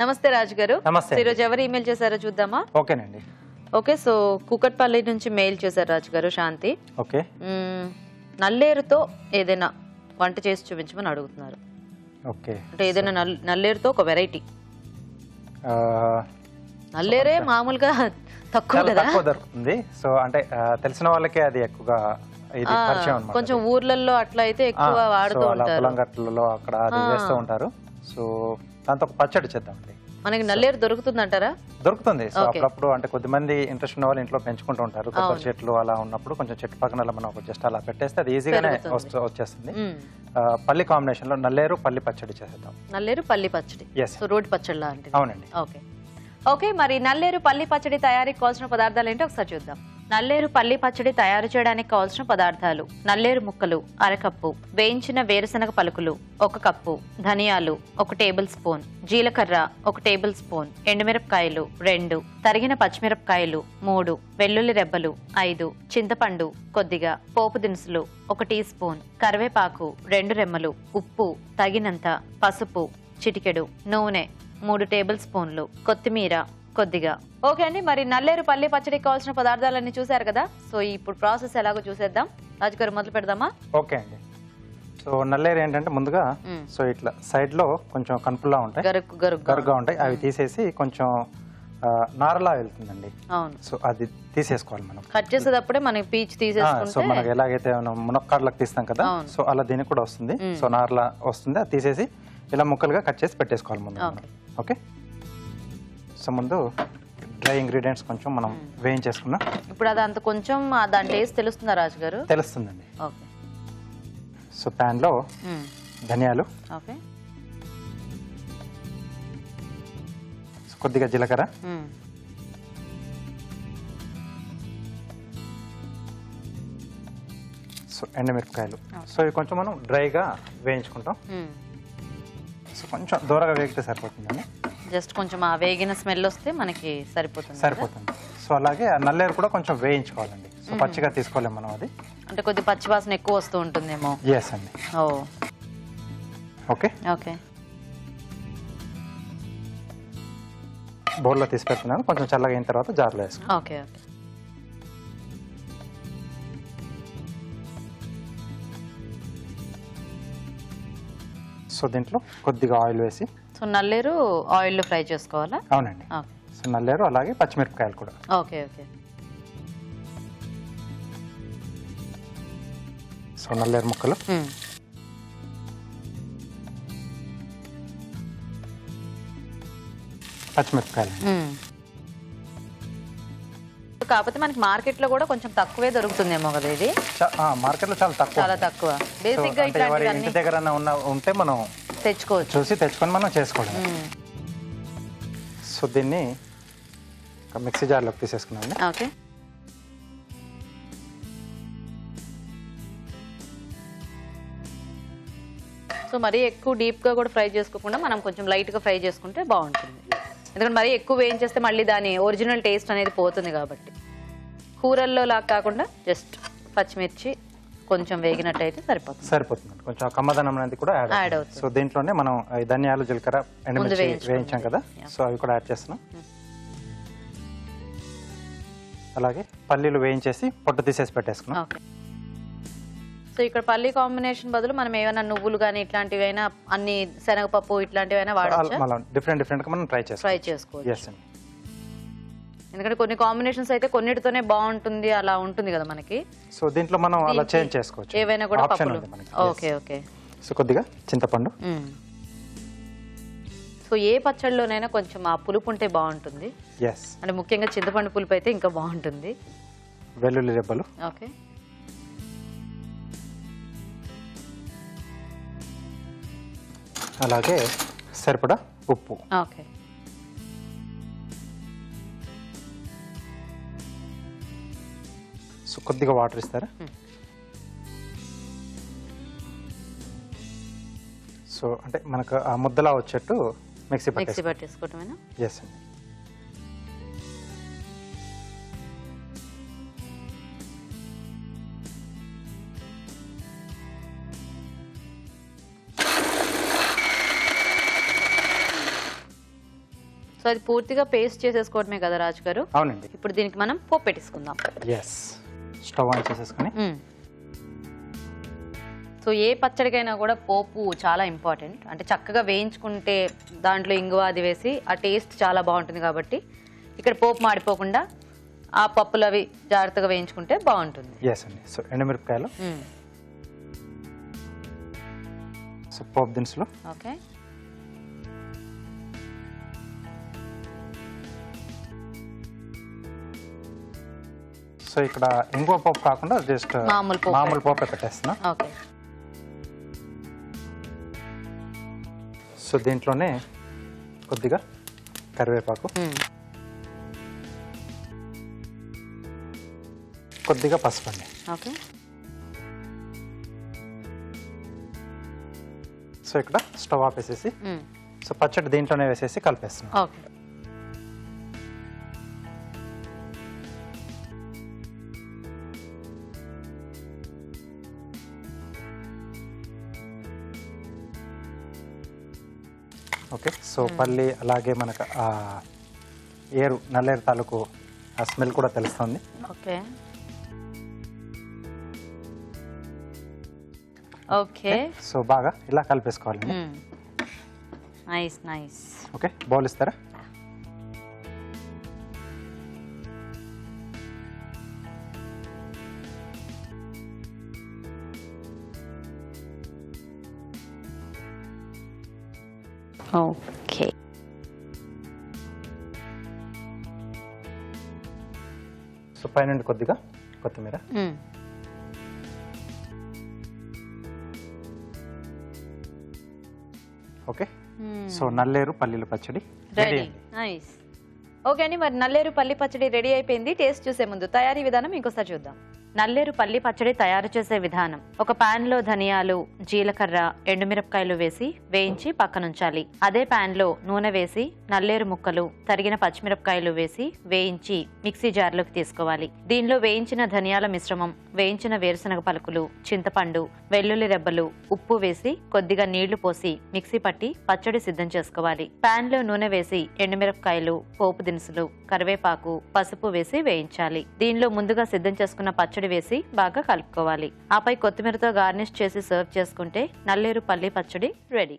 నమస్తే రాజు గారు. నమస్తే. ఈ రోజు ఎవరు ఈమెయిల్ చేశారో చూద్దామా? ఓకేనండి. ఓకే, సో కూకట్పల్లి నుంచి మెయిల్ చేశారు రాజు గారు, శాంతి. ఓకే. నల్లేరుతో ఏదైనా వంట చేసి చూపించమని అడుగుతున్నారు. ఓకే, అంటే ఏదైనా నల్లేరుతో ఒక వెరైటీ. నల్లేరే మామూలుగా తక్కువ కదా, తక్కువ దొరుకుతుంది. సో అంటే తెలిసిన వాళ్ళకే అది ఎక్కువగా ఇది పరిచయం అన్నమాట. కొంచెం ఊర్లలో అట్లా అయితే ఎక్కువ వాడుతూ ఉంటారు, పొలం గట్లలో అక్కడ అది వేస్తూ ఉంటారు. సో దాంతో ఒక పచ్చడి చేద్దామండి. మనకి నల్లేరు దొరుకుతుందంటారా? దొరుకుతుంది. సో అప్పుడప్పుడు అంటే కొద్దిమంది ఇంట్రెస్ట్ ఉన్న వాళ్ళు ఇంట్లో పెంచుకుంటూ ఉంటారు. కొబ్బరి చెట్లు అలా ఉన్నప్పుడు కొంచెం చెట్టు పక్కన మనం ఒక జస్ట్ అలా పెట్టేస్తే అది ఈజీగానే వచ్చేస్తుంది. పల్లి కాంబినేషన్ లో నల్లేరు పల్లి పచ్చడి చేసేద్దాం. నల్లేరు పల్లి పచ్చడి, సో రోటి పచ్చడి లాంటిది. అవునండి. ఓకే ఓకే, మరి నల్లేరు పల్లి పచ్చడి తయారీకి కావాల్సిన పదార్థాలు ఏంటో ఒకసారి చూద్దాం. నల్లేరు పల్లి పచ్చడి తయారు చేయడానికి కావాల్సిన పదార్థాలు: నల్లేరు ముక్కలు అరకప్పు, వేయించిన వేరుశనగ పలుకులు 1 కప్పు, ధనియాలు 1 టేబుల్ స్పూన్, జీలకర్ర 1 టేబుల్ స్పూన్, ఎండుమిరపకాయలు 2, తరిగిన పచ్చిమిరపకాయలు 3, వెల్లుల్లి రెబ్బలు 5, చింతపండు కొద్దిగా, పోపు దినుసులు 1 టీ స్పూన్, కరివేపాకు 2 రెమ్మలు, ఉప్పు తగినంత, పసుపు చిటికెడు, నూనె 3 టేబుల్ స్పూన్లు, కొత్తిమీర కొద్దిగా. ఓకే అండి, మరి నల్లేరు పల్లి పచ్చడికి కావాల్సిన పదార్థాలన్నీ చూసారు కదా. సో ఇప్పుడు ప్రాసెస్ ఎలాగో చూసేద్దాం. రాజుగారు మొదలు పెడదామా? ఓకే అండి. సో నల్లేరు ఏంటంటే ముందుగా సో ఇట్లా సైడ్ లో కొంచెం కనుపులా ఉంటాయి, గరుగ్గా ఉంటాయి. అవి తీసేసి కొంచెం నారలా వెళ్తుందండి. అవును. సో అది తీసేసుకోవాలి మనం. కట్ చేసేటప్పుడే మనకి పీచ్ తీసేసుకుంటే, సో మనకి ఎలాగైతే మనం మునక్కాడలకు తీస్తాం కదా, సో అలా దీనికి కూడా వస్తుంది. సో నారలా వస్తుంది, అది తీసేసి ఇలా ముక్కలుగా కట్ చేసి పెట్టేసుకోవాలి ముందు. ఓకే, సో ముందు డ్రై ఇంగ్రీడియంట్స్ కొంచెం మనం వేయించేసుకున్నాం. ఇప్పుడు అది అంత కొంచెం దాని టేస్ట్ తెలుస్తుందా రాజు గారు? తెలుస్తుందండి. ఓకే. సో ప్యాన్ లో ధనియాలు, ఓకే, కొద్దిగా జీలకర్ర, సో ఎండుమిరపకాయలు. సో ఇవి కొంచెం మనం డ్రైగా వేయించుకుంటాం. సో కొంచెం దూరగా వేగితే సరిపోతుందండి. జస్ట్ కొంచెం ఆ వేగిన స్మెల్ వస్తే మనకి సరిపోతుంది. సో అలాగే ఆ నల్లేరు కూడా కొంచెం వేయించుకోవాలండి. సో పచ్చిగా తీసుకోలేము మనం, అది అంటే కొద్ది పచ్చి వాసన ఎక్కువ వస్తూ ఉంటుందేమో. ఎస్ అండి. ఓ ఓకే ఓకే, బౌల్లో తీసి పెడుతున్నాను. కొంచెం చల్లగా అయిన తర్వాత జార్లో వేసుకుంటాం. Okay okay. సో దీంట్లో కొద్దిగా ఆయిల్ వేసి, సో నల్లేరు ఆయిల్లో ఫ్రై చేసుకోవాలా? అవునండి. సో నల్లేరు అలాగే పచ్చిమిరపకాయలు కూడా. Okay okay. సో నల్లేరు ముక్కలు, పచ్చిమిరపకాయలు. కాకపోతే మనకి మార్కెట్ లో కూడా కొంచెం తక్కువే దొరుకుతుందేమో కదా ఇది? మార్కెట్ లో చాలా తక్కువ. బేసిక్ గా ఇంటి దగ్గర ఉంటే మనం తెచ్చుకోవచ్చు, చూసి తెచ్చుకొని మనం చేసుకోవడం. సో దీన్ని మిక్సీ జార్లోకి తీసేసుకున్నాం. ఓకే. సో మరీ ఎక్కువ డీప్ గా కూడా ఫ్రై చేసుకోకుండా మనం కొంచెం లైట్ గా ఫ్రై చేసుకుంటే బాగుంటుంది. ఎందుకంటే మరీ ఎక్కువ వేయించేస్తే మళ్ళీ దాని ఒరిజినల్ టేస్ట్ అనేది పోతుంది కాబట్టి. కూరల్లో లాగా కాకుండా జస్ట్ పచ్చిమిర్చి కొంచెం వేగినట్టయితే సరిపోతుంది. కొంచెం కమ్మదనం అనేది కూడా యాడ్ అవుతుంది. సో దీంట్లోనే మనం ధనియాలు, జీలకర్ర, ఎండుమిర్చి వేయించాం కదా, సో అవి కూడా యాడ్ చేస్తున్నాం. అలాగే పల్లీలు వేయించేసి పొట్టు తీసేసి పెట్టేసుకున్నాం. సో ఇక్కడ పల్లి కాంబినేషన్ బదులు మనం ఏమైనా నువ్వులు కానీ ఇట్లాంటివైనా, అన్ని శనగపప్పు ఇట్లాంటివైనా వాడచ్చు. డిఫరెంట్ గా మనం ట్రై చేసుకోవచ్చు. ఎందుకంటే కొన్ని కాంబినేషన్స్ అయితే కొన్నిటితోనే బాగుంటుంది, అలా ఉంటుంది కదా మనకి. సో దీంట్లో మనం అలా చేంజ్ చేసుకోవచ్చు, ఏవైనా కూడా పప్పులు. Okay okay. సో కొద్దిగా చింతపండు. సో ఏ పచ్చడిలోనైనా కొంచెం ఆ పులుపు ఉంటే బాగుంటుంది, అంటే ముఖ్యంగా చింతపండు పులుపు అయితే ఇంకా బాగుంటుంది. వెల్లుల్లి రెబ్బలు. ఓకే. అలాగే సరిపడా ఉప్పు. ఓకే. సో కొద్దిగా వాటర్ ఇస్తారా? సో అంటే మనకు ఆ ముద్దలా వచ్చేట్టు మిక్సీ పట్టేసుకోవటమేనా? ఎస్ అండి. సో అది పూర్తిగా పేస్ట్ చేసేసుకోవడమే కదా రాజు గారు? అవునండి. ఇప్పుడు దీనికి మనం పోపు పెట్టేసుకుందాం. ఎస్, స్టవ్ ఆన్ చేసేసుకుని. సో ఏ పచ్చడికైనా కూడా పోపు చాలా ఇంపార్టెంట్. అంటే చక్కగా వేయించుకుంటే దాంట్లో ఇంగువ అది వేసి ఆ టేస్ట్ చాలా బాగుంటుంది. కాబట్టి ఇక్కడ పోపు మాడిపోకుండా ఆ పప్పులు అవి జాగ్రత్తగా వేయించుకుంటే బాగుంటుంది. ఎస్ అండి. సో ఎండుమిరపకాయలు, సో పోపు దినుసులు, ఓకే, సో ఇక్కడ ఇంగువ పోపు కాకుండా జస్ట్ మామూలు పోపే పెట్టేస్తున్నా. ఓకే. సో దీంట్లోనే కొద్దిగా కరివేపాకు, కొద్దిగా పసుపు అండి. ఓకే. సో ఇక్కడ స్టవ్ ఆపేసేసి సో పచ్చడి దీంట్లోనే వేసేసి కలిపేస్తున్నాం. ఓకే. ఓకే. సో పల్లి అలాగే మనకు నల్లేరు తాలూకు ఆ స్మెల్ కూడా తెలుస్తుంది. ఓకే. ఓకే. సో బాగా ఇలా కలిపేసుకోవాలి. Nice nice. ఓకే, బౌల్ ఇస్తారా? ఓకే. సో పైన కొద్దిగా కొత్తిమీర. ఓకే. సో నల్లేరు పల్లీల పచ్చడి రెడీ. నైస్. ఓకే అండి, మరి నల్లేరు పల్లి పచ్చడి రెడీ అయిపోయింది. టేస్ట్ చూసే ముందు తయారీ విధానం ఇంకోసారి చూద్దాం. నల్లేరు పల్లి పచ్చడి తయారు చేసే విధానం: ఒక పాన్ లో ధనియాలు, జీలకర్ర, ఎండుమిరపకాయలు వేసి వేయించి పక్కనుంచాలి. అదే పాన్ లో నూనె వేసి నల్లేరు ముక్కలు, తరిగిన పచ్చిమిరపకాయలు వేసి వేయించి మిక్సీ జార్లోకి తీసుకోవాలి. దీనిలో వేయించిన ధనియాల మిశ్రమం, వేయించిన వేరుశనగ పలుకులు, చింతపండు, వెల్లుల్లి రెబ్బలు, ఉప్పు వేసి కొద్దిగా నీళ్లు పోసి మిక్సీ పట్టి పచ్చడి సిద్ధం చేసుకోవాలి. పాన్ లో నూనె వేసి ఎండుమిరపకాయలు, పోపు దినుసులు, కరివేపాకు, పసుపు వేసి వేయించాలి. దీనిలో ముందుగా సిద్ధం చేసుకున్న పచ్చడి వేసి బాగా కలుపుకోవాలి. ఆపై కొత్తిమీరతో గార్నిష్ చేసి సర్వ్ చేసుకుంటే నల్లేరు పల్లి పచ్చడి రెడీ.